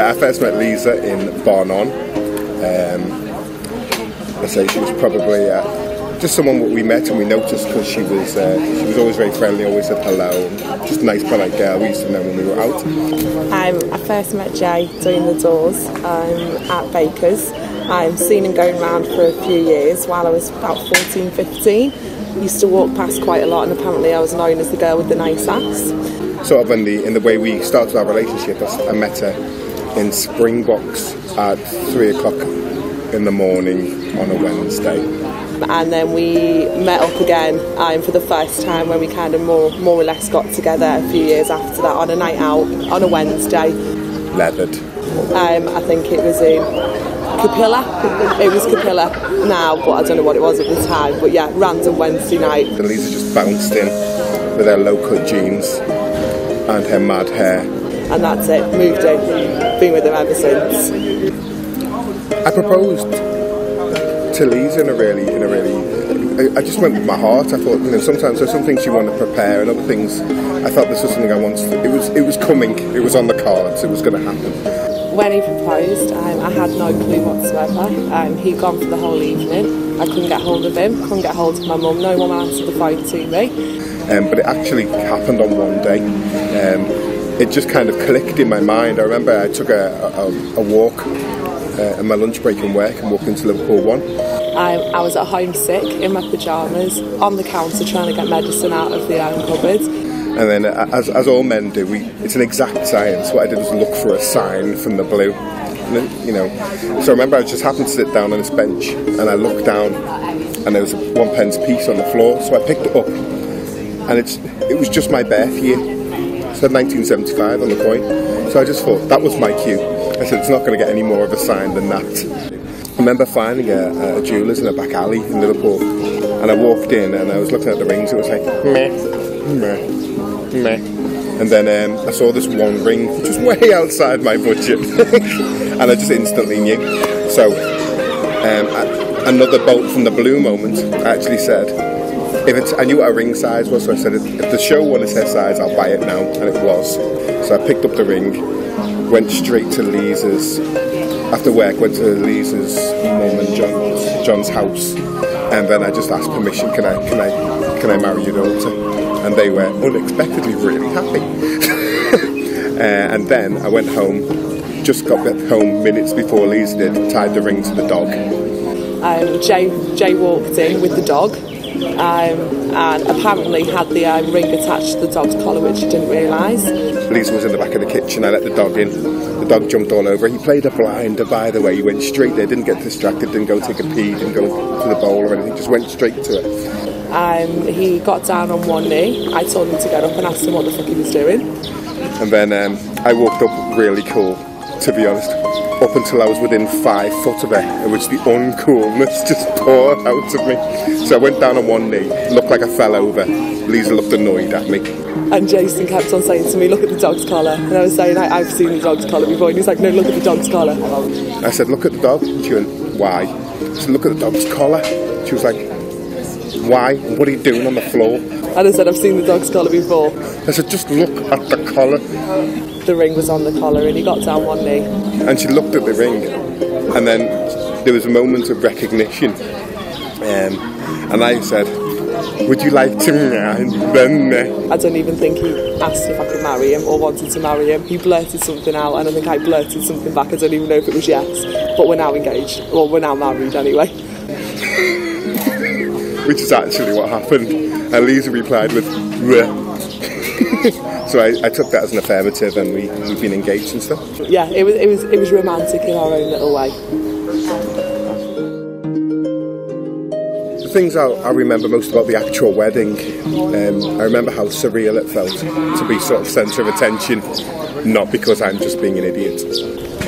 I first met Liza in Barnon. I say she was probably just someone we met and we noticed because she was always very friendly, always said hello, just a nice polite girl we used to know when we were out. I first met Jay doing the doors at Baker's. I've seen him going around for a few years while I was about 14, 15. Used to walk past quite a lot, and apparently I was known as the girl with the nice ass. Sort of in the way we started our relationship, I met her in Springboks at 3 o'clock in the morning on a Wednesday. And then we met up again for the first time when we kind of more or less got together a few years after that on a night out on a Wednesday. Leathered. I think it was in Capilla. It was Capilla now, but I don't know what it was at the time. But yeah, random Wednesday night. And Lisa just bounced in with her low-cut jeans and her mad hair. And that's it, moved in, been with him ever since. I proposed to Lisa in a really, I just went with my heart. I thought, sometimes there's some things you want to prepare and other things, I thought this was something I wanted. It was coming, it was on the cards, it was going to happen. When he proposed, I had no clue whatsoever. He'd gone for the whole evening. I couldn't get hold of him, couldn't get hold of my mum, no one answered the phone to me. But it actually happened on one day. It just kind of clicked in my mind. I remember I took a walk in my lunch break in work and walked into Liverpool 1. I was at home sick in my pyjamas on the counter trying to get medicine out of the iron cupboard. And then, as all men do, it's an exact science. What I did was look for a sign from the blue. So I remember I just happened to sit down on this bench and I looked down and there was a 1p piece on the floor. So I picked it up and it was just my birth year. It said 1975 on the coin. So I just thought that was my cue. I said it's not going to get any more of a sign than that. I remember finding a jeweller's in a back alley in Liverpool and I walked in and I was looking at the rings. It was like meh, meh. Meh. And then I saw this one ring which was way outside my budget and I just instantly knew. So another bolt from the blue moment, I actually said I knew what a ring size was, so I said if the show one is her size I'll buy it now, and it was. So I picked up the ring, went straight to Liza'S. After work went to Liza'S mum and John's house, and then I just asked permission, can I marry your daughter? And they were unexpectedly really happy. And then I went home, just got back home minutes before Liza did, tied the ring to the dog. Jay walked in with the dog and apparently had the ring attached to the dog's collar, which he didn't realise. Liza was in the back of the kitchen, I let the dog in. The dog jumped all over. He played a blinder, by the way. He went straight there, didn't get distracted, didn't go take a pee, didn't go to the bowl or anything, just went straight to it. He got down on one knee. I told him to get up and asked him what the fuck he was doing. And then I walked up really cool, to be honest, up until I was within 5 foot of her, in which the uncoolness just poured out of me. So I went down on one knee, looked like I fell over. Liza looked annoyed at me. And Jason kept on saying to me, look at the dog's collar. And I was saying, I've seen the dog's collar before. And he's like, no, look at the dog's collar. I said, look at the dog. She went, why? I said, look at the dog's collar. She was like, why? What are you doing on the floor? And I said, I've seen the dog's collar before. I said, just look at the collar. The ring was on the collar and he got down one knee. And she looked at the ring. And then there was a moment of recognition. And I said, would you like to marry? I don't even think he asked if I could marry him or wanted to marry him. He blurted something out and I think I blurted something back. I don't even know if it was yes. But we're now engaged. Well, we're now married anyway. Which is actually what happened. And Liza replied with bleh. So I took that as an affirmative and we've been engaged and stuff. Yeah, it was romantic in our own little way. The things I remember most about the actual wedding, I remember how surreal it felt to be sort of centre of attention, not because I'm just being an idiot.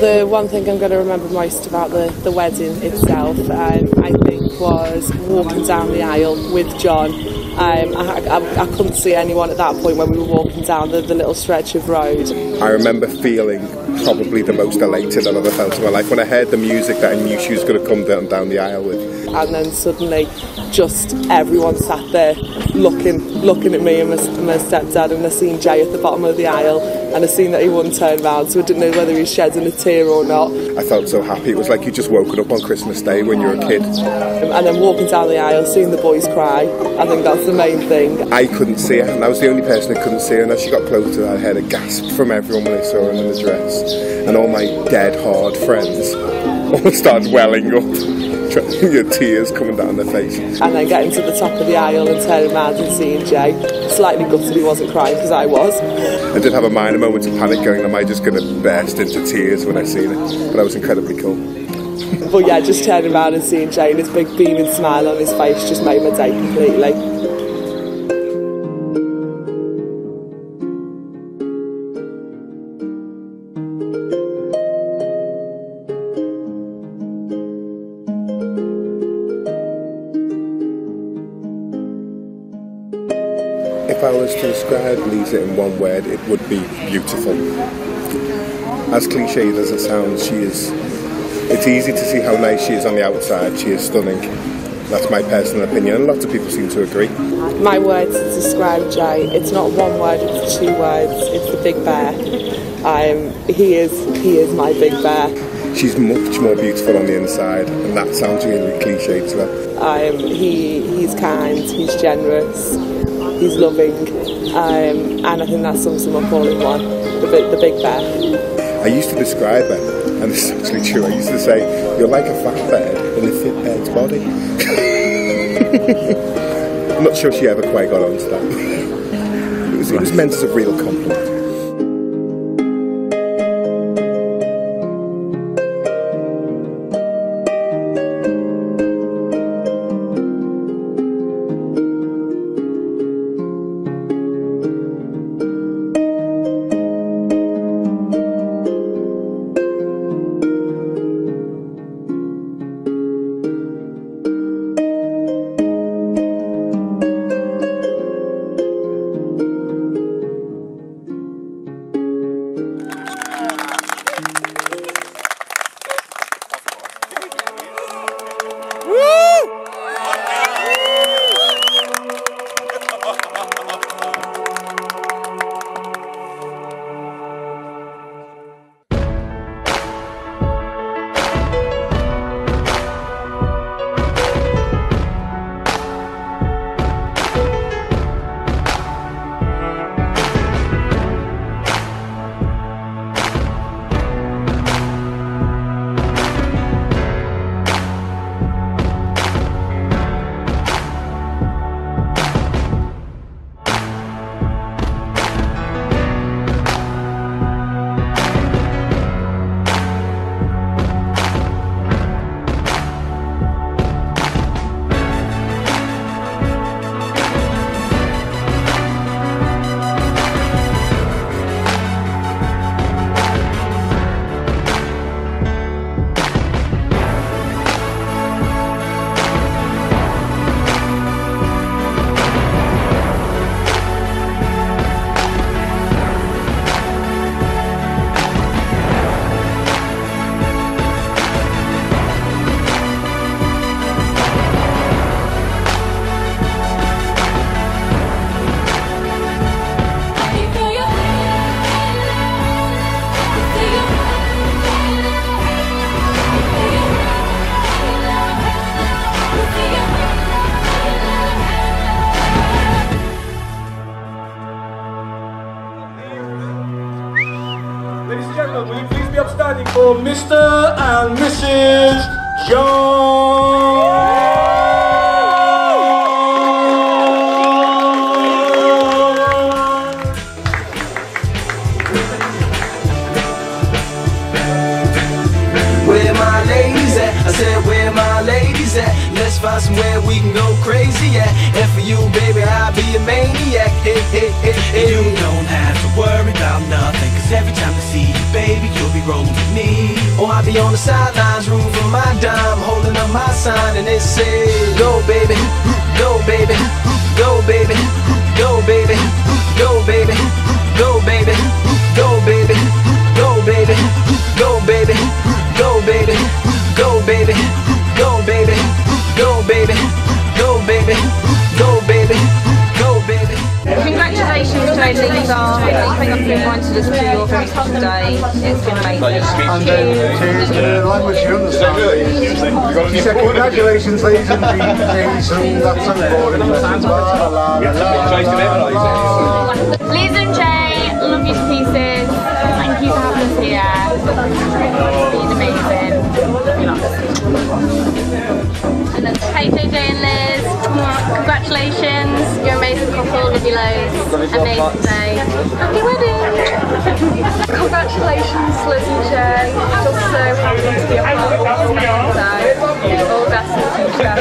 The one thing I'm going to remember most about the wedding itself, I think, was walking down the aisle with John. I couldn't see anyone at that point when we were walking down the little stretch of road. I remember feeling probably the most elated I've ever felt in my life when I heard the music that I knew she was going to come down the aisle with. And then suddenly just everyone sat there looking at me and my stepdad, and I seen Jay at the bottom of the aisle, and I seen that he wouldn't turn round, so I didn't know whether he was shedding a tear or not. I felt so happy. It was like you just woken up on Christmas Day when you were a kid. And then walking down the aisle, seeing the boys cry, I think that's the main thing. I couldn't see her, and I was the only person who couldn't see her, and as she got closer I heard a gasp from everyone when they saw her in the dress, and all my dead hard friends all started welling up. Your tears coming down their face. And then getting to the top of the aisle and turning around and seeing Jay. Slightly gutted he wasn't crying, because I was. I did have a minor moment of panic going, am I just going to burst into tears when I seen it? But I was incredibly cool. But yeah, just turning around and seeing Jay and his big beaming smile on his face just made my day completely. If I was to describe Liza in one word, it would be beautiful. As cliched as it sounds, it's easy to see how nice she is on the outside. She is stunning. That's my personal opinion, and lots of people seem to agree. My words to describe Jay, it's not one word, it's 2 words. It's the big bear. He is my big bear. She's much more beautiful on the inside, and that sounds really cliched to her. He's kind, he's generous, he's loving, and I think that sums him up all in one, the big bear. I used to describe her, and this is actually true, I used to say, you're like a fat bird in a fit bird's body. I'm not sure she ever quite got onto that. It was meant as a real compliment. Ladies and gentlemen, will you please be upstanding for Mr. and Mrs. John? Where my ladies at? I said, where my ladies at? Let's find somewhere we can go crazy at. And for you, baby, I'll be a maniac. Hey, hey, hey, hey. You don't have to worry about nothing, cause every time I see you, baby, you'll be rolling with me. Or I'll be on the sidelines, rooting for my dime, holding up my sign, and it says, go, baby, go, baby, go, baby, go, baby, go, baby, go, baby, go, baby, go, baby, go, baby, go, baby, go, baby, go, baby, go, baby, go, baby. been wanting us to your feast today. It's been amazing. And then to the language you understand. She said, congratulations, ladies and gentlemen. That's so boring. Liz and Jay, love you to pieces. Thank you for having us here. It's been amazing. Love you lots. And then hey JJ and Liz, congratulations. You're an amazing couple. Love you loads. Amazing day. Happy wedding. Congratulations Liz and Jay. Just so happy to be a part of this day. All the best in the future.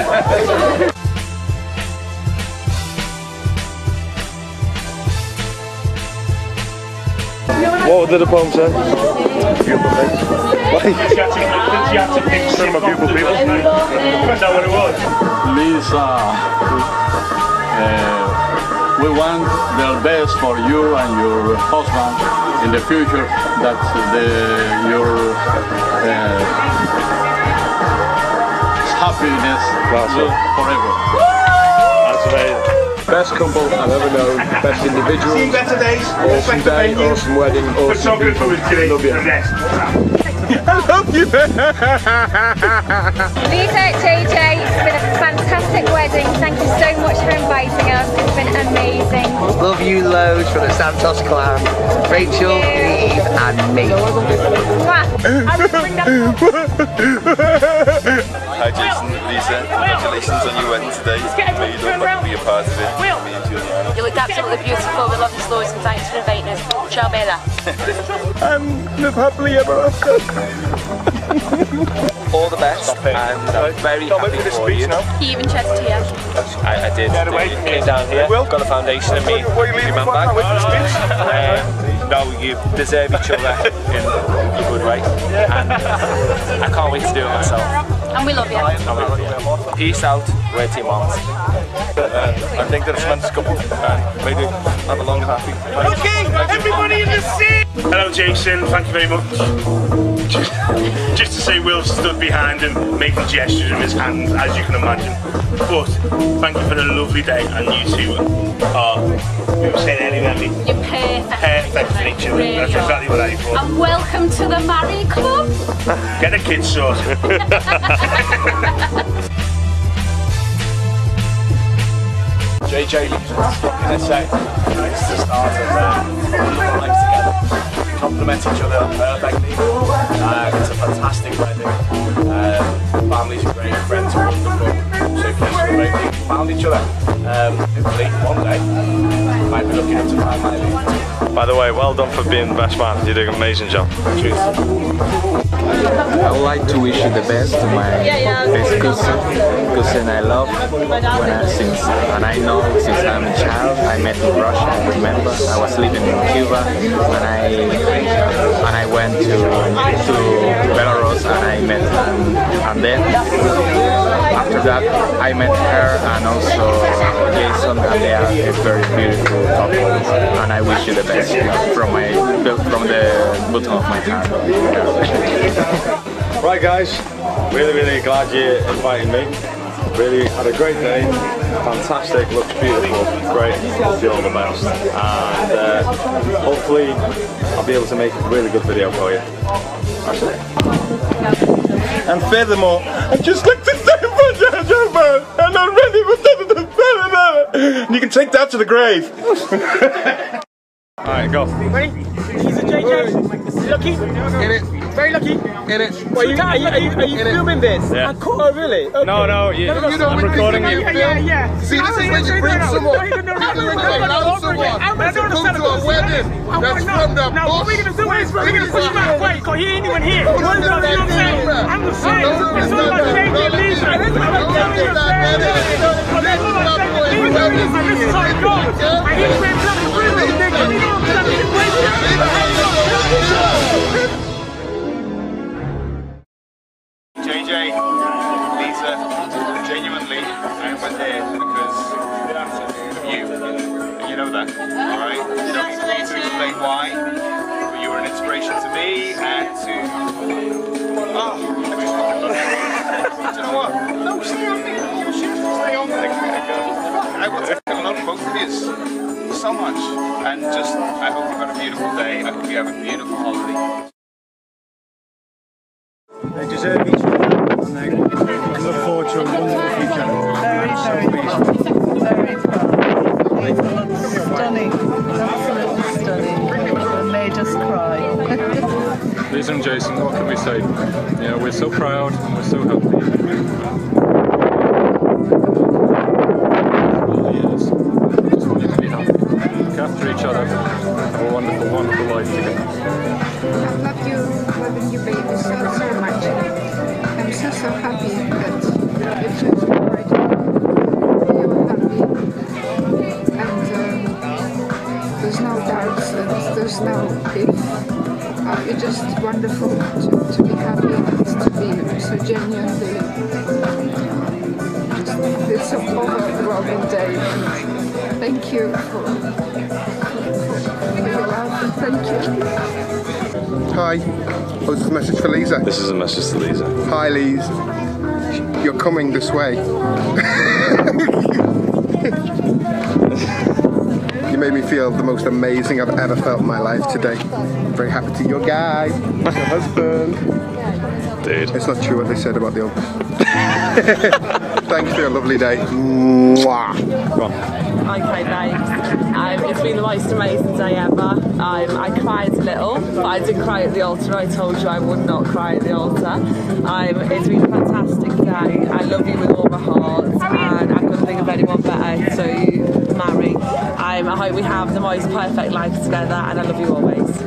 What did the poem say? Beautiful things. She had to pick some beautiful people. I don't know what it was. Lisa, we want the best for you and your husband in the future. That your happiness will forever. That's amazing. Best couple I've ever known, best individuals, awesome day, awesome wedding, awesome people. Love you. I love you. Lisa, JJ, it's been a fantastic wedding. Thank you so much for inviting us. It's been amazing. Love you loads from the Santos clan. Rachel, Eve and me. Hi Jason, Lisa, congratulations on your wedding today. May you look back to be a part of it. Me and Juliana. You looked absolutely beautiful. We love you loads and thanks for inviting us. Ciao Bella. And live happily ever after. All the best and I'm very happy for you. He even shed a tear. I did. Came down here, got a foundation and me man back. No, you deserve each other in a good way. And I can't wait to do it myself. And we love you. Peace out, we're Team Moms. I think they're a tremendous couple. Maybe have a long and happy. Okay, everybody in the scene! Hello Jason, thank you very much. Just to say Will stood behind him making gestures with his hands, as you can imagine. But thank you for the lovely day, and you two are, we were saying anyway, You're perfect. Perfect for each other. Really That's exactly what I thought. And welcome to the married club. Get a kid sorted. JJ, can I say, it's the start of our life together. We complement each other perfectly. It's a fantastic wedding. Families are great, friends are wonderful. So pleased for the great thing. We found each other. Hopefully, one day, we might be looking into find my lead. By the way, well done for being the best man. You did an amazing job. Cheers. I would like to wish you the best to my best cousin I love. And I know since I'm a child, I met in Russia. I remember I was living in Cuba, and I went to Belarus and I met and then after that I met her and also Jason, and they are a very beautiful couple. And I wish you the best from the bottom of my heart. Right guys, really glad you invited me. Really had a great day, fantastic, looks beautiful, great, hope you all the best. And hopefully I'll be able to make a really good video for you. That's it. And furthermore, I just like to say and I'm ready for you can take that to the grave. Alright, go. Ready? He's a JJ. Lucky? In it. Very lucky. In it. Well, are you filming this? Yeah. Oh, really? Okay. No, I'm recording you. Yeah. See, this is when you bring someone. I don't come to a wedding that's from the Now, what we're going to do is we're going to push him out quiet because he ain't even here. I'm just saying. It's all about changing Lisa. It's all about changing This is how it goes. I hear you telling the truth, nigga. We don't tell the JJ, Lisa, genuinely, I went there because of you. And you know that, alright? You don't need me to explain why, but you were an inspiration to me and to... Oh, do you know what? No, stay on me. Stay on me. I want to get a lot of both of you. you so much. And just, I hope you've got a beautiful day. I hope you have a beautiful holiday. They deserve each other, and they can look forward to a wonderful future. Very stunning, absolutely stunning. It made us cry. Liza and Jason, what can we say? You know, we're so proud and we're so happy. Just want you to be happy. Look after each other. Have a wonderful, wonderful life together. I love you, loving you, baby, so much. I'm so happy that you chose me right now. You're happy, and there's no doubts, and there's no if. It's just wonderful to be happy and to be so genuinely. It's an overwhelming day. Thank you for your love. Thank you. Hi. Oh, this is a message for Liza. This is a message to Liza. Hi, Liz. You're coming this way. You made me feel the most amazing I've ever felt in my life today. I'm very happy to your guy, your husband. Dude. It's not true what they said about the others. Thanks for your lovely day. Mwah. Go on. Okay, babes. It's been the most amazing day ever. I cried a little, but I didn't cry at the altar. I told you I would not cry at the altar. It's been a fantastic day. I love you with all my heart, and I couldn't think of anyone better to marry. I hope we have the most perfect life together, and I love you always.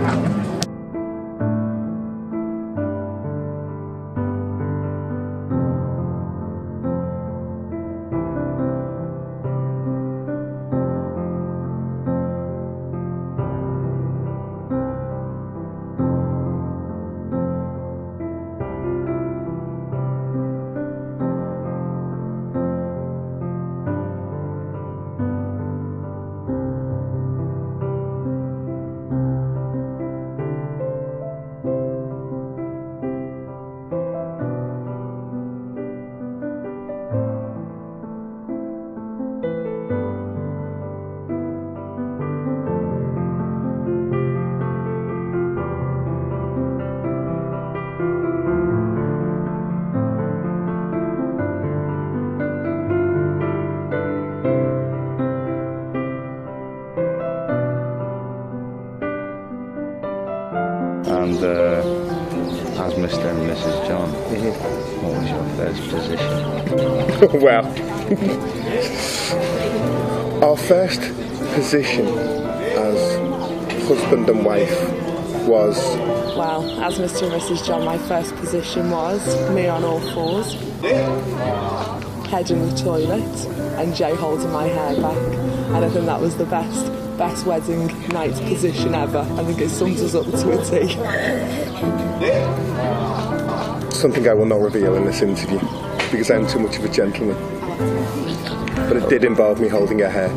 And as Mr. and Mrs. John, what was your first position? Well, our first position as husband and wife was... Well, as Mr. and Mrs. John, my first position was me on all fours, head in the toilet, and Jay holding my hair back. And I think that was the best wedding night position ever. I think it sums us up to a T. Something I will not reveal in this interview, because I'm too much of a gentleman. But it did involve me holding her hair.